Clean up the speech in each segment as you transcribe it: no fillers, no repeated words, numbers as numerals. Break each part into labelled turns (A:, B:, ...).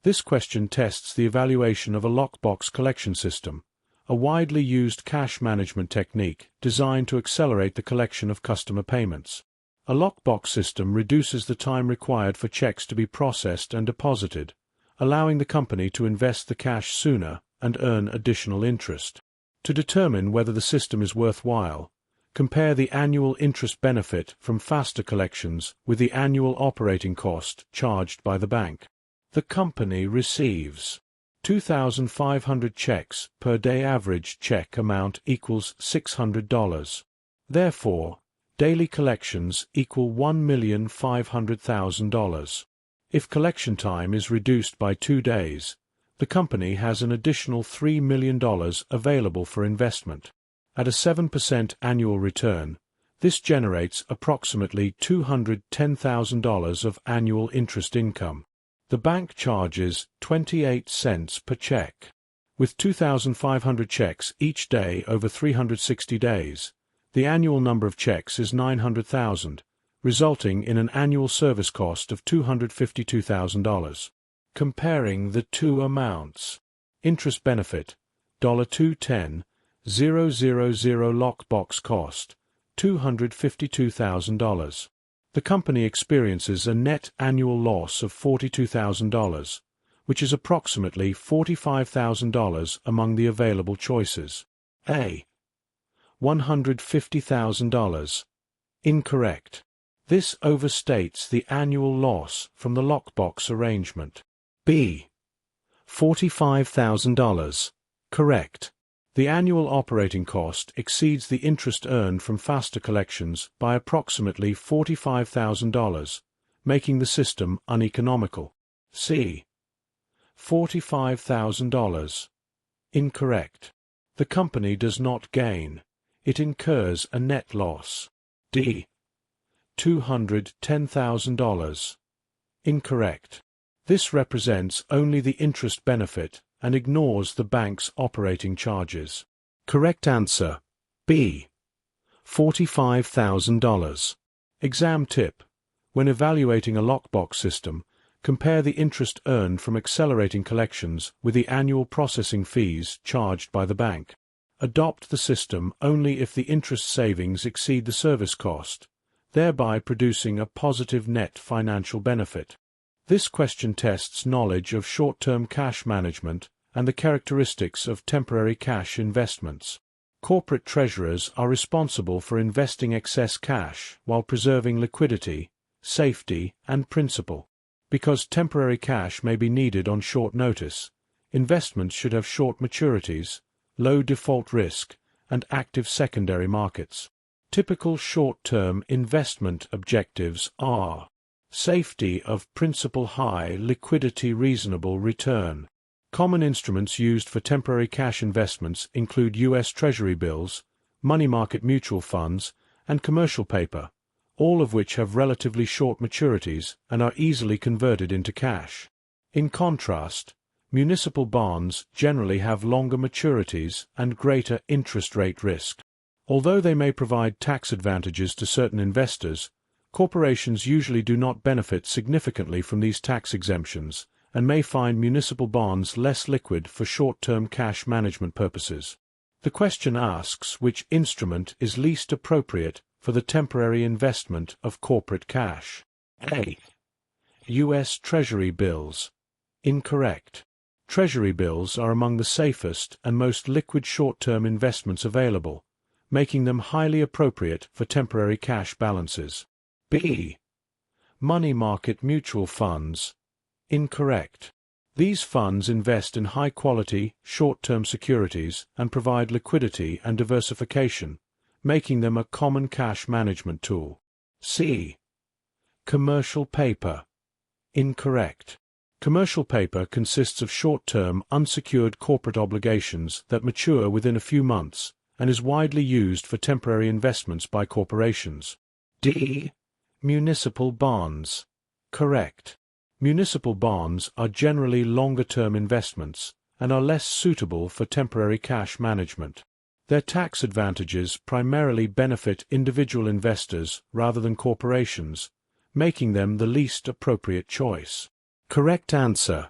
A: This question tests the evaluation of a lockbox collection system, a widely used cash management technique designed to accelerate the collection of customer payments. A lockbox system reduces the time required for checks to be processed and deposited, allowing the company to invest the cash sooner and earn additional interest. To determine whether the system is worthwhile, compare the annual interest benefit from faster collections with the annual operating cost charged by the bank. The company receives 2,500 checks per day. Average check amount equals $600. Therefore, daily collections equal $1,500,000. If collection time is reduced by 2 days, the company has an additional $3 million available for investment. At a 7% annual return, this generates approximately $210,000 of annual interest income. The bank charges 28 cents per check. With 2,500 checks each day over 360 days, the annual number of checks is 900,000, resulting in an annual service cost of $252,000. Comparing the two amounts. Interest benefit, $210,000, lockbox cost, $252,000. The company experiences a net annual loss of $42,000, which is approximately $45,000 among the available choices. A. $150,000. Incorrect. This overstates the annual loss from the lockbox arrangement. B. $45,000. Correct. The annual operating cost exceeds the interest earned from faster collections by approximately $45,000, making the system uneconomical. C. $45,000. Incorrect. The company does not gain. It incurs a net loss. D. $210,000. Incorrect. This represents only the interest benefit and ignores the bank's operating charges. Correct answer, B. $45,000. Exam tip. When evaluating a lockbox system, compare the interest earned from accelerating collections with the annual processing fees charged by the bank. Adopt the system only if the interest savings exceed the service cost, thereby producing a positive net financial benefit. This question tests knowledge of short-term cash management and the characteristics of temporary cash investments. Corporate treasurers are responsible for investing excess cash while preserving liquidity, safety, and principal. Because temporary cash may be needed on short notice, investments should have short maturities, low default risk, and active secondary markets. Typical short-term investment objectives are safety of principal high, liquidity reasonable return. Common instruments used for temporary cash investments include U.S. Treasury bills, money market mutual funds, and commercial paper, all of which have relatively short maturities and are easily converted into cash. In contrast, municipal bonds generally have longer maturities and greater interest rate risk. Although they may provide tax advantages to certain investors, corporations usually do not benefit significantly from these tax exemptions and may find municipal bonds less liquid for short-term cash management purposes. The question asks which instrument is least appropriate for the temporary investment of corporate cash. A. U.S. Treasury bills. Incorrect. Treasury bills are among the safest and most liquid short-term investments available, making them highly appropriate for temporary cash balances. B. Money market mutual funds. Incorrect. These funds invest in high-quality, short-term securities and provide liquidity and diversification, making them a common cash management tool. C. Commercial paper. Incorrect. Commercial paper consists of short-term, unsecured corporate obligations that mature within a few months and is widely used for temporary investments by corporations. D. Municipal bonds. Correct. Municipal bonds are generally longer-term investments and are less suitable for temporary cash management. Their tax advantages primarily benefit individual investors rather than corporations, making them the least appropriate choice. Correct answer,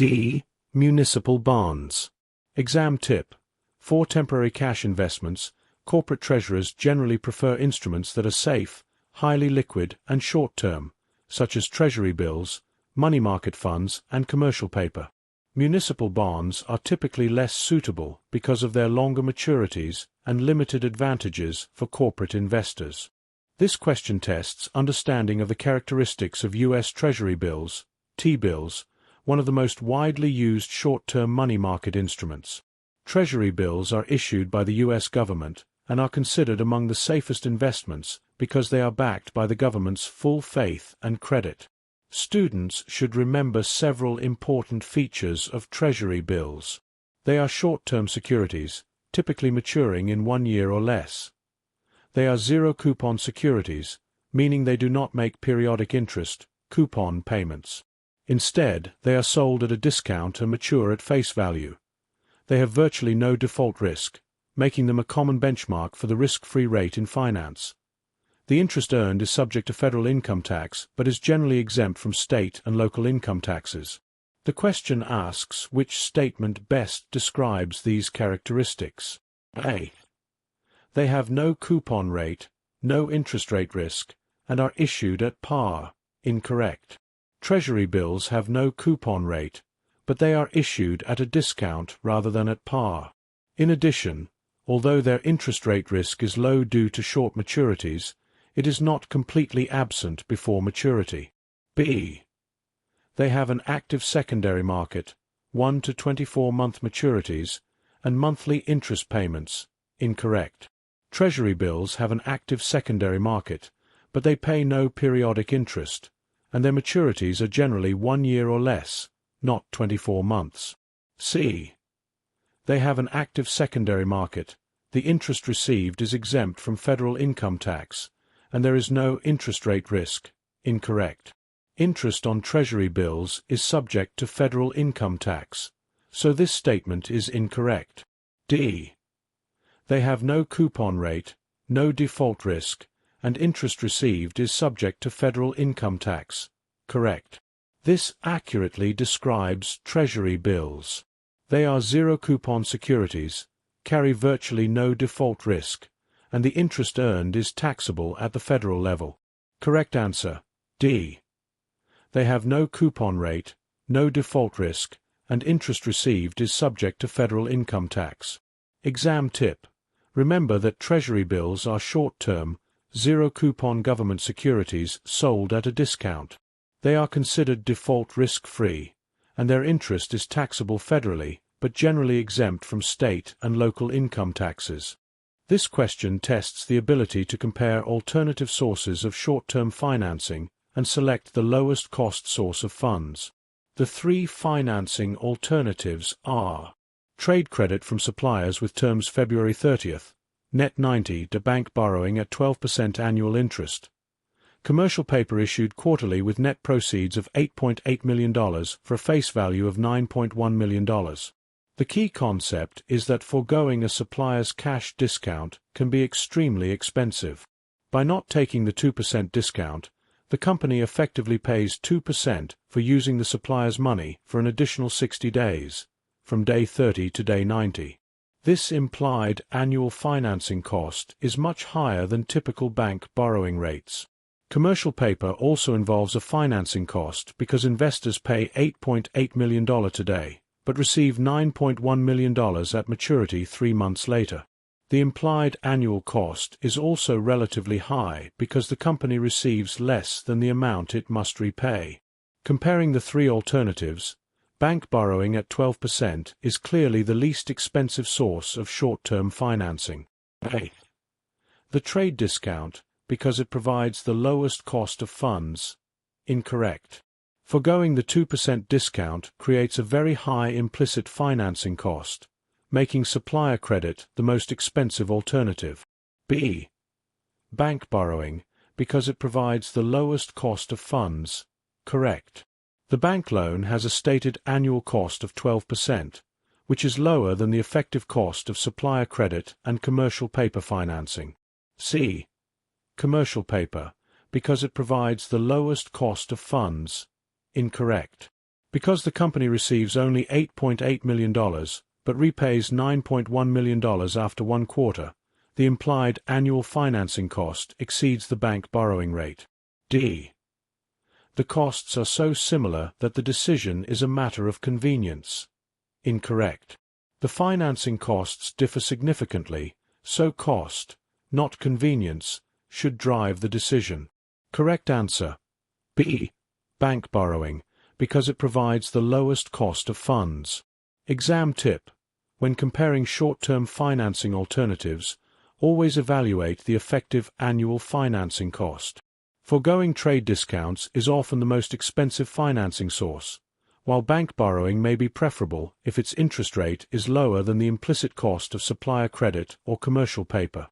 A: D. Municipal bonds. Exam tip. For temporary cash investments, corporate treasurers generally prefer instruments that are safe, highly liquid, and short-term, such as treasury bills, money market funds, and commercial paper. Municipal bonds are typically less suitable because of their longer maturities and limited advantages for corporate investors. This question tests understanding of the characteristics of U.S. Treasury bills, T-bills, one of the most widely used short-term money market instruments. Treasury bills are issued by the U.S. government and are considered among the safest investments because they are backed by the government's full faith and credit. Students should remember several important features of Treasury bills. They are short-term securities, typically maturing in 1 year or less. They are zero-coupon securities, meaning they do not make periodic interest, coupon payments. Instead, they are sold at a discount and mature at face value. They have virtually no default risk, making them a common benchmark for the risk-free rate in finance. The interest earned is subject to federal income tax but is generally exempt from state and local income taxes. The question asks which statement best describes these characteristics. A. They have no coupon rate, no interest rate risk, and are issued at par. Incorrect. Treasury bills have no coupon rate, but they are issued at a discount rather than at par. In addition, although their interest rate risk is low due to short maturities, it is not completely absent before maturity. B. They have an active secondary market, 1 to 24-month maturities, and monthly interest payments. Incorrect. Treasury bills have an active secondary market, but they pay no periodic interest, and their maturities are generally 1 year or less, not 24 months. C. They have an active secondary market. The interest received is exempt from federal income tax, and there is no interest rate risk. Incorrect. Interest on Treasury bills is subject to federal income tax, so this statement is incorrect. D. They have no coupon rate, no default risk, and interest received is subject to federal income tax. Correct. This accurately describes Treasury bills. They are zero-coupon securities, carry virtually no default risk, and the interest earned is taxable at the federal level. Correct answer, D. They have no coupon rate, no default risk, and interest received is subject to federal income tax. Exam tip. Remember that Treasury bills are short-term, zero-coupon government securities sold at a discount. They are considered default risk-free, and their interest is taxable federally, but generally exempt from state and local income taxes. This question tests the ability to compare alternative sources of short-term financing and select the lowest cost source of funds. The 3 financing alternatives are: trade credit from suppliers with terms February 30th, net 90 to bank borrowing at 12% annual interest. Commercial paper issued quarterly with net proceeds of $8.8 million for a face value of $9.1 million. The key concept is that foregoing a supplier's cash discount can be extremely expensive. By not taking the 2% discount, the company effectively pays 2% for using the supplier's money for an additional 60 days, from day 30 to day 90. This implied annual financing cost is much higher than typical bank borrowing rates. Commercial paper also involves a financing cost because investors pay $8.8 million today, but receive $9.1 million at maturity 3 months later. The implied annual cost is also relatively high because the company receives less than the amount it must repay. Comparing the 3 alternatives, bank borrowing at 12% is clearly the least expensive source of short-term financing. A. The trade discount, because it provides the lowest cost of funds. Incorrect. Foregoing the 2% discount creates a very high implicit financing cost, making supplier credit the most expensive alternative. B. Bank borrowing, because it provides the lowest cost of funds. Correct. The bank loan has a stated annual cost of 12%, which is lower than the effective cost of supplier credit and commercial paper financing. C. Commercial paper, because it provides the lowest cost of funds. Incorrect. Because the company receives only $8.8 million, but repays $9.1 million after 1 quarter, the implied annual financing cost exceeds the bank borrowing rate. D. The costs are so similar that the decision is a matter of convenience. Incorrect. The financing costs differ significantly, so cost, not convenience, should drive the decision. Correct answer. B. Bank borrowing, because it provides the lowest cost of funds. Exam tip. When comparing short-term financing alternatives, always evaluate the effective annual financing cost. Foregoing trade discounts is often the most expensive financing source, while bank borrowing may be preferable if its interest rate is lower than the implicit cost of supplier credit or commercial paper.